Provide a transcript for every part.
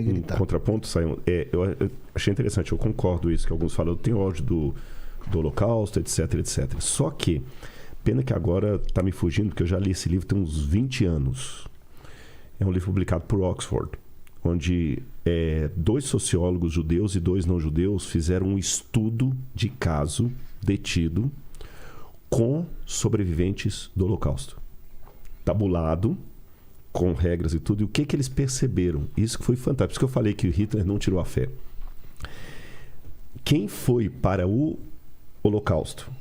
vai gritar. Um contraponto, Simon, eu achei interessante, eu concordo isso, que alguns falam, eu tenho ódio do Holocausto, etc, etc. Só que, pena que agora está me fugindo, porque eu já li esse livro tem uns 20 anos. É um livro publicado por Oxford, onde 2 sociólogos judeus e 2 não judeus fizeram um estudo de caso detido com sobreviventes do Holocausto. Tabulado, com regras e tudo. E o que eles perceberam? Isso que foi fantástico. Por isso que eu falei que o Hitler não tirou a fé. Quem foi para o Holocausto?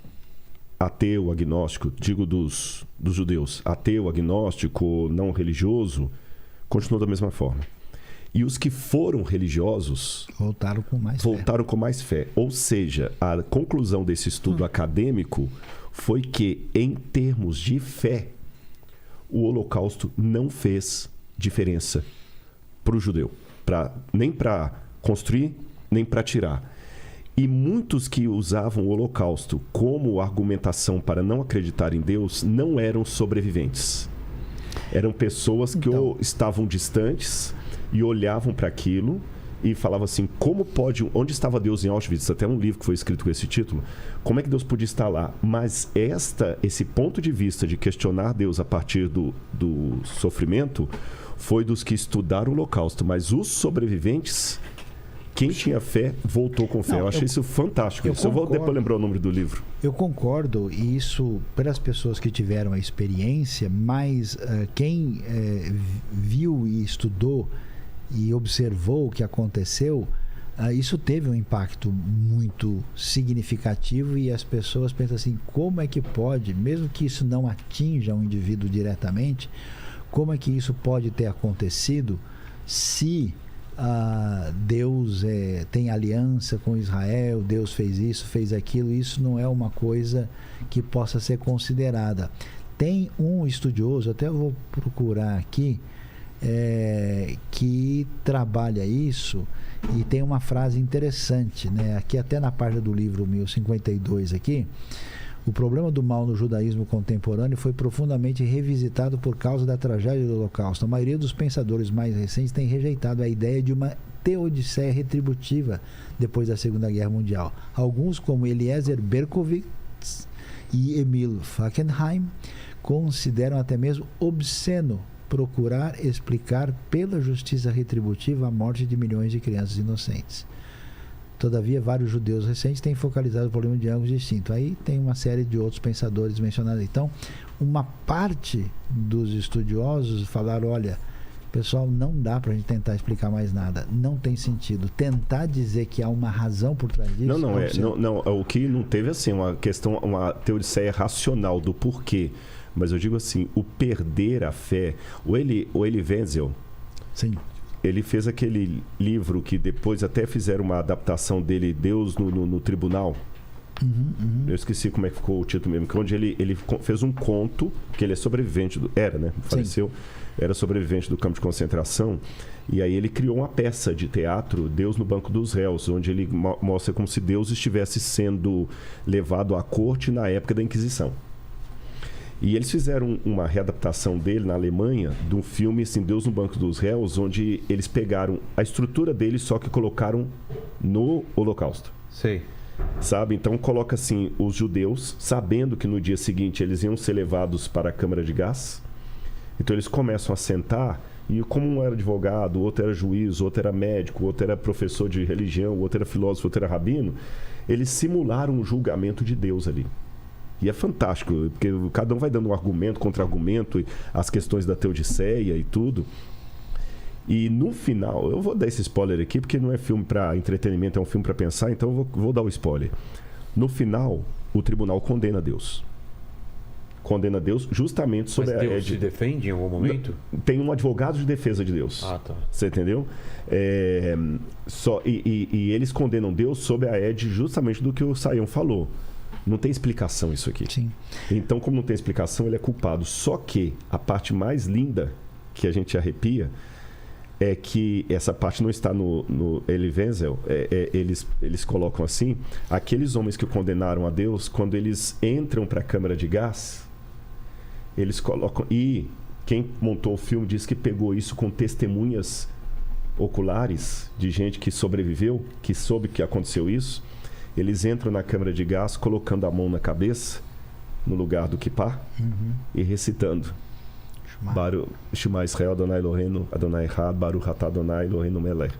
Ateu, agnóstico, digo dos judeus, ateu, agnóstico, não religioso, continuou da mesma forma. E os que foram religiosos voltaram com mais fé. Ou seja, a conclusão desse estudo acadêmico foi que, em termos de fé, o Holocausto não fez diferença para o judeu, nem para construir, nem para tirar. E muitos que usavam o Holocausto como argumentação para não acreditar em Deus não eram sobreviventes. Eram pessoas que ou estavam distantes e olhavam para aquilo e falavam assim, como pode... Onde estava Deus em Auschwitz? Até um livro que foi escrito com esse título. Como é que Deus podia estar lá? Mas esse ponto de vista de questionar Deus a partir do sofrimento foi dos que estudaram o Holocausto. Mas os sobreviventes... Quem tinha fé, voltou com fé. Eu achei isso fantástico. Eu vou depois lembrar o nome do livro. Eu concordo, e isso para as pessoas que tiveram a experiência, mas quem viu e estudou e observou o que aconteceu, isso teve um impacto muito significativo e as pessoas pensam assim, como é que pode, mesmo que isso não atinja um indivíduo diretamente, como é que isso pode ter acontecido se... Deus tem aliança com Israel, Deus fez isso, fez aquilo, isso não é uma coisa que possa ser considerada. Tem um estudioso, até eu vou procurar aqui, que trabalha isso e tem uma frase interessante, né? Aqui até na página do livro 1052 aqui, o problema do mal no judaísmo contemporâneo foi profundamente revisitado por causa da tragédia do Holocausto. A maioria dos pensadores mais recentes tem rejeitado a ideia de uma teodiceia retributiva depois da Segunda Guerra Mundial. Alguns, como Eliezer Berkowitz e Emil Fackenheim, consideram até mesmo obsceno procurar explicar pela justiça retributiva a morte de milhões de crianças inocentes. Todavia, vários judeus recentes têm focalizado o problema de ângulos distintos. Aí tem uma série de outros pensadores mencionados. Então, uma parte dos estudiosos falaram, olha, pessoal, não dá para a gente tentar explicar mais nada. Não tem sentido. Tentar dizer que há uma razão por trás disso... Não, o que não teve, assim, uma questão, uma teoria racional do porquê. Mas eu digo assim, o perder a fé... O Elie Wiesel... Sim. Ele fez aquele livro que depois até fizeram uma adaptação dele, Deus no Tribunal. Eu esqueci como é que ficou o título mesmo, onde ele fez um conto, que ele é sobrevivente, faleceu, sim. Era sobrevivente do campo de concentração, e aí ele criou uma peça de teatro, Deus no Banco dos Réus, onde ele mostra como se Deus estivesse sendo levado à corte na época da Inquisição. E eles fizeram uma readaptação dele na Alemanha, de um filme, assim, Deus no Banco dos Réus, onde eles pegaram a estrutura dele, só que colocaram no Holocausto. Sei. Sabe? Então coloca assim, os judeus, sabendo que no dia seguinte eles iam ser levados para a câmara de gás. Então eles começam a sentar, e como um era advogado, o outro era juiz, o outro era médico, o outro era professor de religião, o outro era filósofo, o outro era rabino, eles simularam um julgamento de Deus ali. E é fantástico, porque cada um vai dando um argumento, contra-argumento, as questões da teodiceia e tudo. E no final, eu vou dar esse spoiler aqui, porque não é filme para entretenimento, é um filme para pensar, então eu vou dar o spoiler. No final, o tribunal condena Deus. Condena Deus justamente sobre Mas Deus se defende em algum momento? Tem um advogado de defesa de Deus. Ah, tá. Você entendeu? E eles condenam Deus sob a égide justamente do que o Sayão falou. Não tem explicação isso aqui. Sim. Então, como não tem explicação, ele é culpado. Só que a parte mais linda, que a gente arrepia, é que essa parte não está no Elie Wiesel. Eles colocam assim, aqueles homens que condenaram a Deus, quando eles entram para a câmara de gás, eles colocam... E quem montou o filme diz que pegou isso com testemunhas oculares de gente que sobreviveu, que soube que aconteceu isso. Eles entram na câmara de gás colocando a mão na cabeça, no lugar do kippah, e recitando Shema Israel Adonai Eloheinu Adonai Echad Baruch Atah Adonai Eloheinu Melech.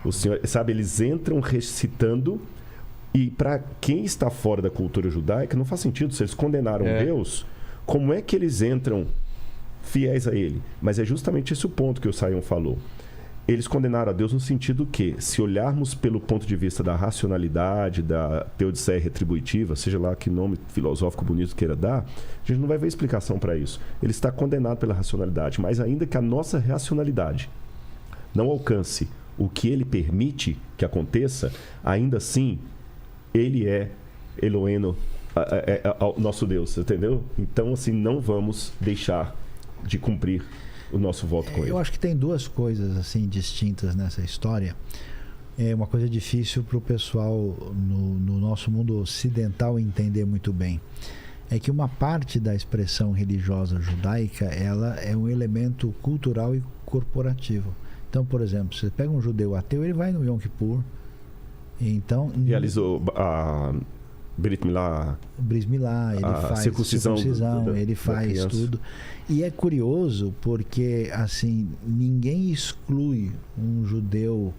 O Senhor, sabe, eles entram recitando, e para quem está fora da cultura judaica não faz sentido. Se eles condenaram Deus, como é que eles entram fiéis a Ele? Mas é justamente esse o ponto que o Sion falou. Eles condenaram a Deus no sentido que, se olharmos pelo ponto de vista da racionalidade, da teodiceia retributiva, seja lá que nome filosófico bonito queira dar, a gente não vai ver explicação para isso. Ele está condenado pela racionalidade, mas ainda que a nossa racionalidade não alcance o que ele permite que aconteça, ainda assim, ele é Eloheinu, nosso Deus, entendeu? Então, assim, não vamos deixar de cumprir o nosso voto com ele. Eu acho que tem duas coisas assim distintas nessa história. É uma coisa difícil para o pessoal no nosso mundo ocidental entender muito bem. É que uma parte da expressão religiosa judaica, ela é um elemento cultural e corporativo. Então, por exemplo, você pega um judeu ateu, ele vai no Yom Kippur. Então, realizou a Brit Milá, ele faz circuncisão, ele faz tudo. E é curioso porque, assim, ninguém exclui um judeu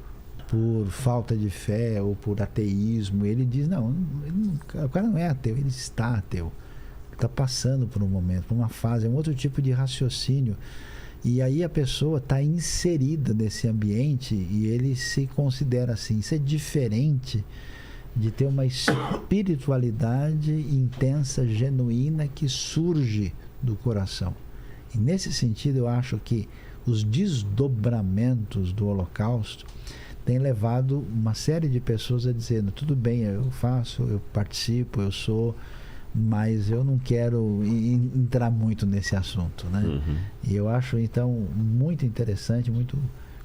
por falta de fé ou por ateísmo. Ele diz, o cara não é ateu, ele está ateu. Ele está passando por um momento, por uma fase, é um outro tipo de raciocínio. E aí a pessoa está inserida nesse ambiente e ele se considera assim. Isso é diferente de ter uma espiritualidade intensa, genuína, que surge do coração. E nesse sentido, eu acho que os desdobramentos do Holocausto têm levado uma série de pessoas a dizer, tudo bem, eu faço, eu participo, eu sou, mas eu não quero entrar muito nesse assunto, né? E eu acho, então, muito interessante, muito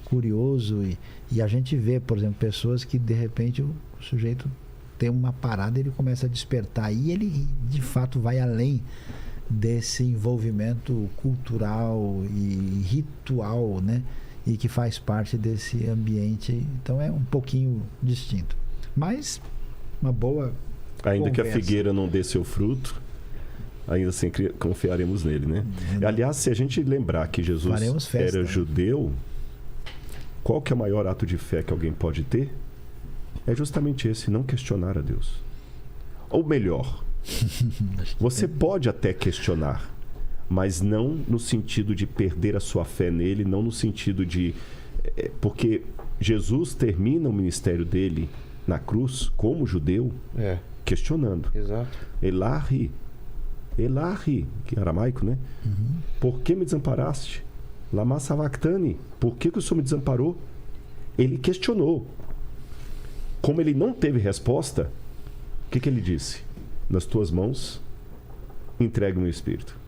curioso, e a gente vê, por exemplo, pessoas que de repente o sujeito tem uma parada, ele começa a despertar e ele de fato vai além desse envolvimento cultural e ritual, né? E que faz parte desse ambiente, então é um pouquinho distinto, mas uma boa ainda conversa. Que a figueira não dê seu fruto, ainda assim confiaremos nele, né? Aliás, se a gente lembrar que Jesus era judeu, qual que é o maior ato de fé que alguém pode ter? É justamente esse, não questionar a Deus. Ou melhor, você pode até questionar, mas não no sentido de perder a sua fé nele, não no sentido de... Porque Jesus termina o ministério dele na cruz, como judeu, questionando. Exato. Elahi, que é aramaico, né? Por que me desamparaste? Lama sabachthani, por que o Senhor me desamparou? Ele questionou. Como ele não teve resposta, o que ele disse? Nas tuas mãos, entregue o meu espírito.